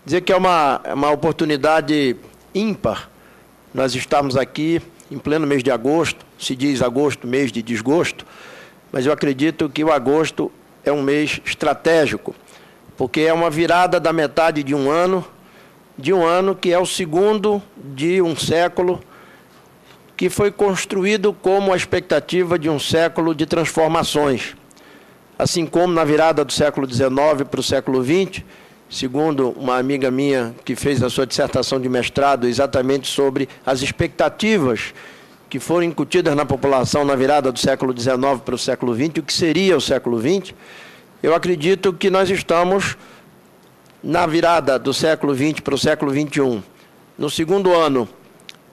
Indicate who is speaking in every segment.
Speaker 1: Dizer que é uma oportunidade ímpar nós estamos aqui em pleno mês de agosto. Se diz agosto, mês de desgosto, mas eu acredito que o agosto é um mês estratégico, porque é uma virada da metade de um ano que é o segundo de um século, que foi construído como a expectativa de um século de transformações. Assim como na virada do século XIX para o século XX, segundo uma amiga minha que fez a sua dissertação de mestrado exatamente sobre as expectativas que foram incutidas na população na virada do século XIX para o século XX, o que seria o século XX, eu acredito que nós estamos na virada do século XX para o século XXI, no segundo ano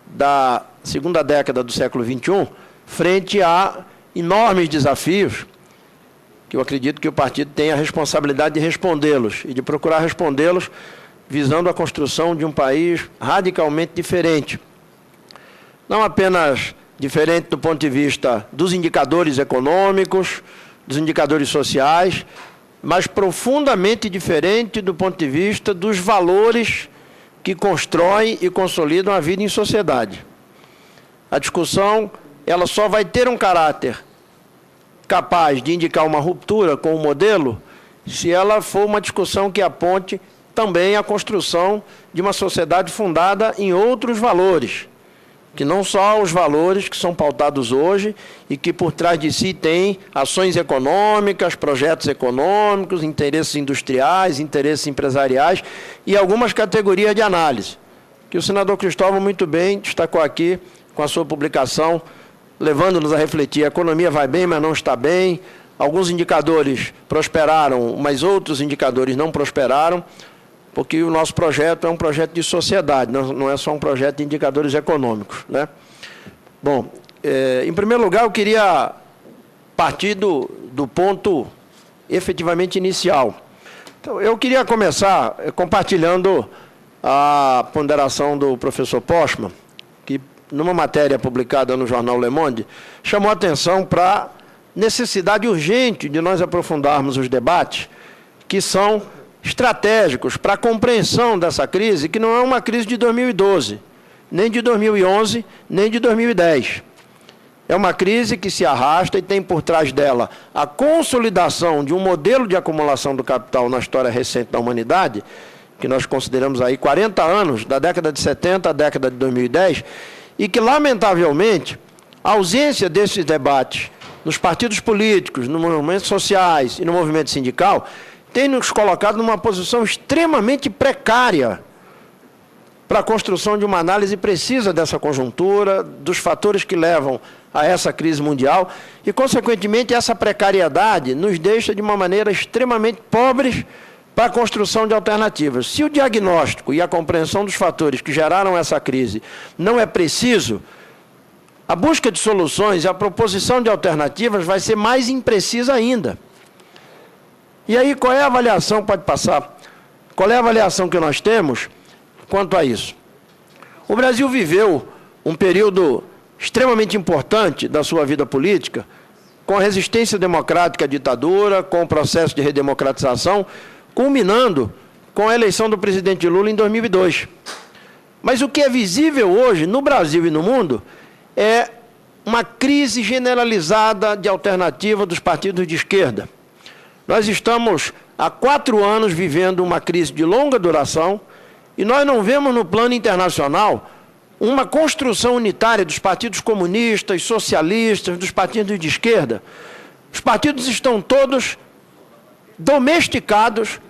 Speaker 1: da segunda década do século XXI, frente a enormes desafios, que eu acredito que o partido tem a responsabilidade de respondê-los e de procurar respondê-los visando a construção de um país radicalmente diferente. Não apenas diferente do ponto de vista dos indicadores econômicos, dos indicadores sociais, mas profundamente diferente do ponto de vista dos valores que constroem e consolidam a vida em sociedade. A discussão, ela só vai ter um caráter capaz de indicar uma ruptura com o modelo se ela for uma discussão que aponte também a construção de uma sociedade fundada em outros valores, que não só os valores que são pautados hoje e que por trás de si tem ações econômicas, projetos econômicos, interesses industriais, interesses empresariais e algumas categorias de análise, que o senador Cristóvão muito bem destacou aqui com a sua publicação, levando-nos a refletir. A economia vai bem, mas não está bem. Alguns indicadores prosperaram, mas outros indicadores não prosperaram, porque o nosso projeto é um projeto de sociedade, não é só um projeto de indicadores econômicos, né? Bom, em primeiro lugar, eu queria partir do ponto efetivamente inicial. Então, eu queria começar compartilhando a ponderação do professor Postman, que, numa matéria publicada no jornal Le Monde, chamou a atenção para a necessidade urgente de nós aprofundarmos os debates que são estratégicos para a compreensão dessa crise, que não é uma crise de 2012, nem de 2011, nem de 2010. É uma crise que se arrasta e tem por trás dela a consolidação de um modelo de acumulação do capital na história recente da humanidade, que nós consideramos aí 40 anos, da década de 70 à década de 2010, e que, lamentavelmente, a ausência desses debates nos partidos políticos, nos movimentos sociais e no movimento sindical tem nos colocado numa posição extremamente precária para a construção de uma análise precisa dessa conjuntura, dos fatores que levam a essa crise mundial e, consequentemente, essa precariedade nos deixa de uma maneira extremamente pobres para a construção de alternativas. Se o diagnóstico e a compreensão dos fatores que geraram essa crise não é preciso, a busca de soluções e a proposição de alternativas vai ser mais imprecisa ainda. E aí, qual é a avaliação, pode passar, qual é a avaliação que nós temos quanto a isso? O Brasil viveu um período extremamente importante da sua vida política, com a resistência democrática à ditadura, com o processo de redemocratização, culminando com a eleição do presidente Lula em 2002. Mas o que é visível hoje, no Brasil e no mundo, é uma crise generalizada de alternativa dos partidos de esquerda. Nós estamos há 4 anos vivendo uma crise de longa duração e nós não vemos no plano internacional uma construção unitária dos partidos comunistas, socialistas, dos partidos de esquerda. Os partidos estão todos domesticados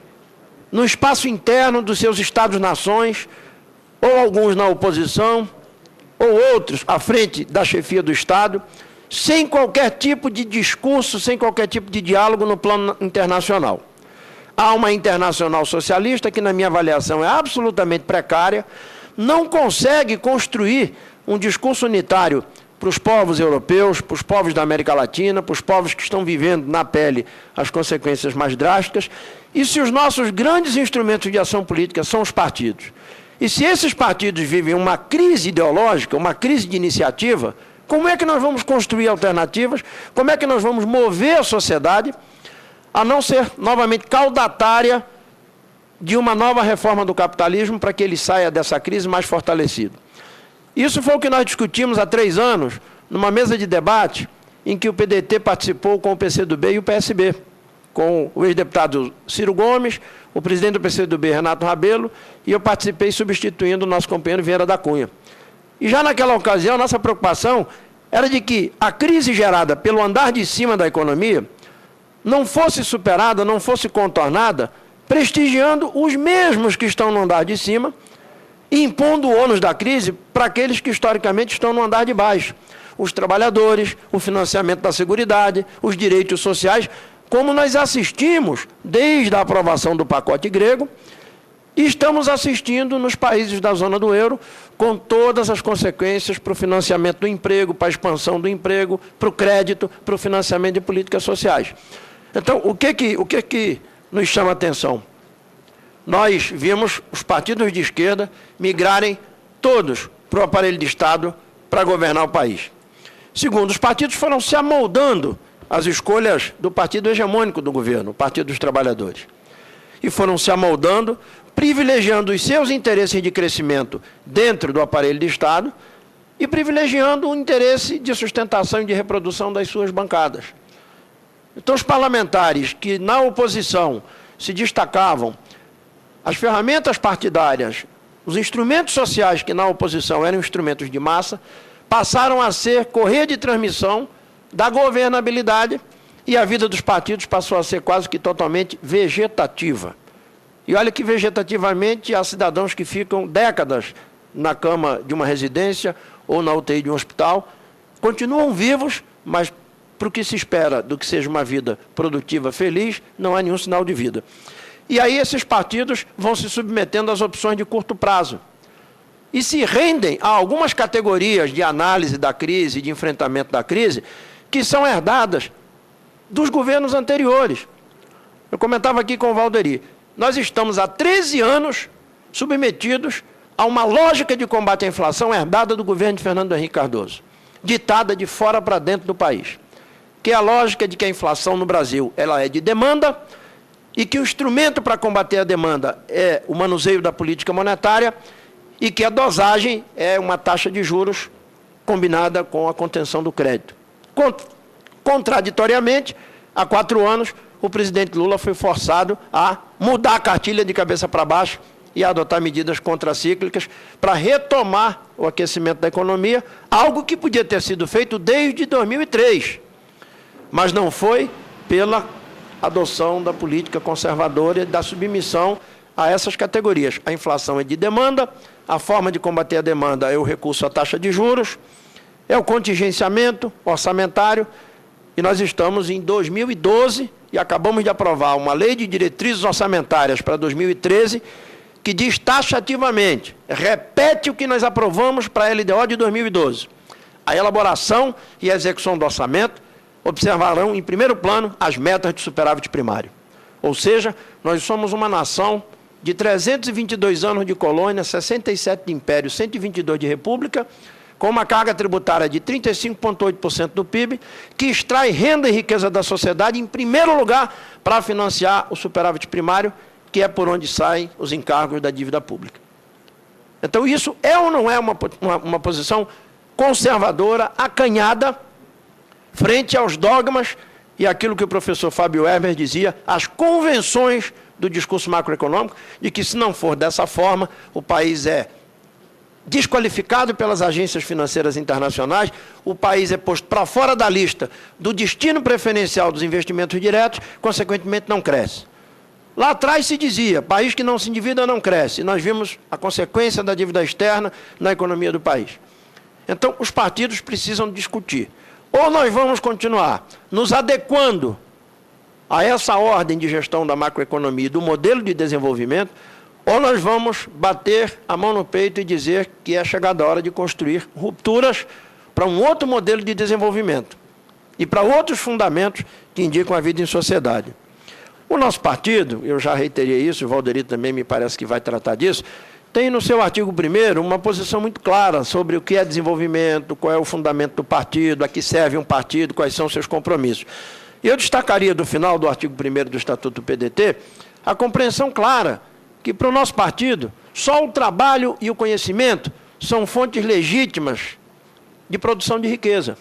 Speaker 1: no espaço interno dos seus Estados-nações, ou alguns na oposição, ou outros à frente da chefia do Estado, sem qualquer tipo de discurso, sem qualquer tipo de diálogo no plano internacional. Há uma internacional socialista que, na minha avaliação, é absolutamente precária, não consegue construir um discurso unitário para os povos europeus, para os povos da América Latina, para os povos que estão vivendo na pele as consequências mais drásticas. E se os nossos grandes instrumentos de ação política são os partidos, e se esses partidos vivem uma crise ideológica, uma crise de iniciativa, Como é que nós vamos construir alternativas? Como é que nós vamos mover a sociedade a não ser novamente caudatária de uma nova reforma do capitalismo para que ele saia dessa crise mais fortalecido? Isso foi o que nós discutimos há 3 anos, numa mesa de debate em que o PDT participou com o PCdoB e o PSB, com o ex-deputado Ciro Gomes, o presidente do PCdoB, Renato Rabelo, e eu participei substituindo o nosso companheiro Vieira da Cunha. E já naquela ocasião, nossa preocupação era de que a crise gerada pelo andar de cima da economia não fosse superada, não fosse contornada, prestigiando os mesmos que estão no andar de cima e impondo o ônus da crise para aqueles que historicamente estão no andar de baixo. Os trabalhadores, o financiamento da Seguridade, os direitos sociais, como nós assistimos desde a aprovação do pacote grego, e estamos assistindo nos países da zona do euro, com todas as consequências para o financiamento do emprego, para a expansão do emprego, para o crédito, para o financiamento de políticas sociais. Então, o que nos chama a atenção? Nós vimos os partidos de esquerda migrarem todos para o aparelho de Estado para governar o país. Segundo, os partidos foram se amoldando às escolhas do partido hegemônico do governo, o Partido dos Trabalhadores. E foram se amoldando, privilegiando os seus interesses de crescimento dentro do aparelho de Estado e privilegiando o interesse de sustentação e de reprodução das suas bancadas. Então, os parlamentares que na oposição se destacavam, as ferramentas partidárias, os instrumentos sociais que na oposição eram instrumentos de massa, passaram a ser correia de transmissão da governabilidade e a vida dos partidos passou a ser quase que totalmente vegetativa. E olha que vegetativamente há cidadãos que ficam décadas na cama de uma residência ou na UTI de um hospital, continuam vivos, mas para o que se espera do que seja uma vida produtiva, feliz, não há nenhum sinal de vida. E aí esses partidos vão se submetendo às opções de curto prazo. E se rendem a algumas categorias de análise da crise, de enfrentamento da crise, que são herdadas dos governos anteriores. Eu comentava aqui com o Valderi, nós estamos há 13 anos submetidos a uma lógica de combate à inflação herdada do governo de Fernando Henrique Cardoso, ditada de fora para dentro do país, que é a lógica de que a inflação no Brasil ela é de demanda e que o instrumento para combater a demanda é o manuseio da política monetária e que a dosagem é uma taxa de juros combinada com a contenção do crédito. Contraditoriamente, há 4 anos, o presidente Lula foi forçado a mudar a cartilha de cabeça para baixo e a adotar medidas contracíclicas para retomar o aquecimento da economia, algo que podia ter sido feito desde 2003, mas não foi pela adoção da política conservadora e da submissão a essas categorias. A inflação é de demanda, a forma de combater a demanda é o recurso à taxa de juros, é o contingenciamento orçamentário, e nós estamos em 2012 e acabamos de aprovar uma lei de diretrizes orçamentárias para 2013 que diz taxativamente, repete o que nós aprovamos para a LDO de 2012. A elaboração e a execução do orçamento observarão em primeiro plano as metas de superávit primário. Ou seja, nós somos uma nação de 322 anos de colônia, 67 de império, 122 de república, com uma carga tributária de 35,8% do PIB, que extrai renda e riqueza da sociedade, em primeiro lugar, para financiar o superávit primário, que é por onde saem os encargos da dívida pública. Então, isso é ou não é uma posição conservadora, acanhada, frente aos dogmas e aquilo que o professor Fábio Weber dizia, as convenções do discurso macroeconômico, de que se não for dessa forma, o país é desqualificado pelas agências financeiras internacionais, o país é posto para fora da lista do destino preferencial dos investimentos diretos, consequentemente não cresce. Lá atrás se dizia, país que não se endivida não cresce, e nós vimos a consequência da dívida externa na economia do país. Então, os partidos precisam discutir. Ou nós vamos continuar nos adequando a essa ordem de gestão da macroeconomia e do modelo de desenvolvimento, ou nós vamos bater a mão no peito e dizer que é chegada a hora de construir rupturas para um outro modelo de desenvolvimento e para outros fundamentos que indicam a vida em sociedade. O nosso partido, eu já reiterei isso, o Valderi também me parece que vai tratar disso, tem no seu artigo 1º uma posição muito clara sobre o que é desenvolvimento, qual é o fundamento do partido, a que serve um partido, quais são seus compromissos. E eu destacaria do final do artigo 1º do Estatuto do PDT a compreensão clara que, para o nosso partido, só o trabalho e o conhecimento são fontes legítimas de produção de riqueza.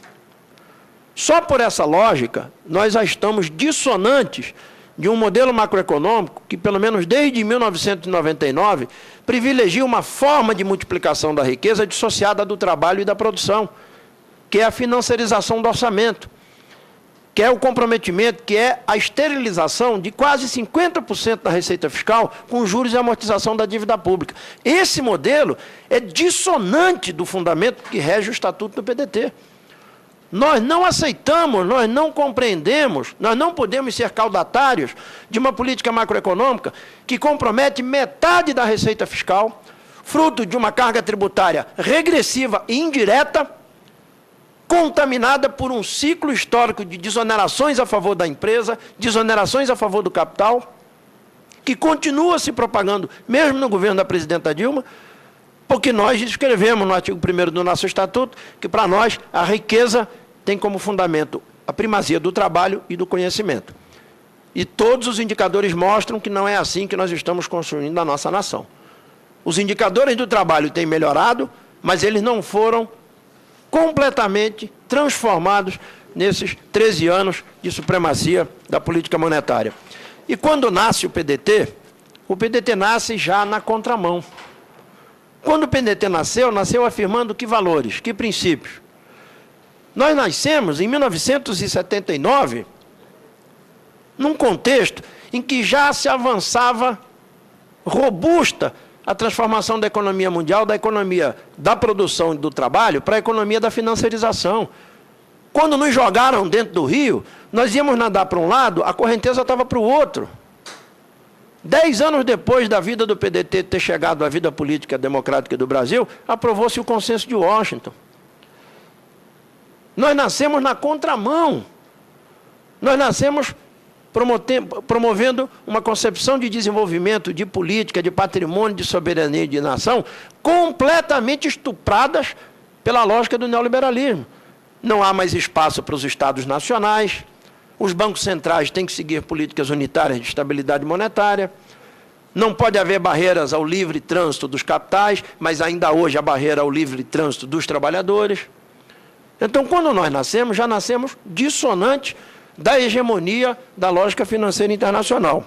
Speaker 1: Só por essa lógica, nós já estamos dissonantes de um modelo macroeconômico que, pelo menos desde 1999, privilegia uma forma de multiplicação da riqueza dissociada do trabalho e da produção, que é a financiarização do orçamento, que é o comprometimento, que é a esterilização de quase 50% da receita fiscal com juros e amortização da dívida pública. Esse modelo é dissonante do fundamento que rege o Estatuto do PDT. Nós não aceitamos, nós não compreendemos, nós não podemos ser caudatários de uma política macroeconômica que compromete metade da receita fiscal, fruto de uma carga tributária regressiva e indireta, contaminada por um ciclo histórico de desonerações a favor da empresa, desonerações a favor do capital, que continua se propagando, mesmo no governo da presidenta Dilma, porque nós escrevemos no artigo 1º do nosso Estatuto que, para nós, a riqueza tem como fundamento a primazia do trabalho e do conhecimento. E todos os indicadores mostram que não é assim que nós estamos construindo a nossa nação. Os indicadores do trabalho têm melhorado, mas eles não foram completamente transformados nesses 13 anos de supremacia da política monetária. E quando nasce o PDT nasce já na contramão. Quando o PDT nasceu afirmando que valores, que princípios. Nós nascemos em 1979, num contexto em que já se avançava robusta a transformação da economia mundial, da economia da produção e do trabalho, para a economia da financiarização. Quando nos jogaram dentro do rio, nós íamos nadar para um lado, a correnteza estava para o outro. 10 anos depois da vida do PDT ter chegado à vida política democrática do Brasil, aprovou-se o consenso de Washington. Nós nascemos na contramão. Nós nascemos promovendo uma concepção de desenvolvimento, de política, de patrimônio, de soberania e de nação, completamente estupradas pela lógica do neoliberalismo. Não há mais espaço para os Estados nacionais, os bancos centrais têm que seguir políticas unitárias de estabilidade monetária, não pode haver barreiras ao livre trânsito dos capitais, mas ainda hoje a barreira ao livre trânsito dos trabalhadores. Então, quando nós nascemos, já nascemos dissonantes da hegemonia da lógica financeira internacional.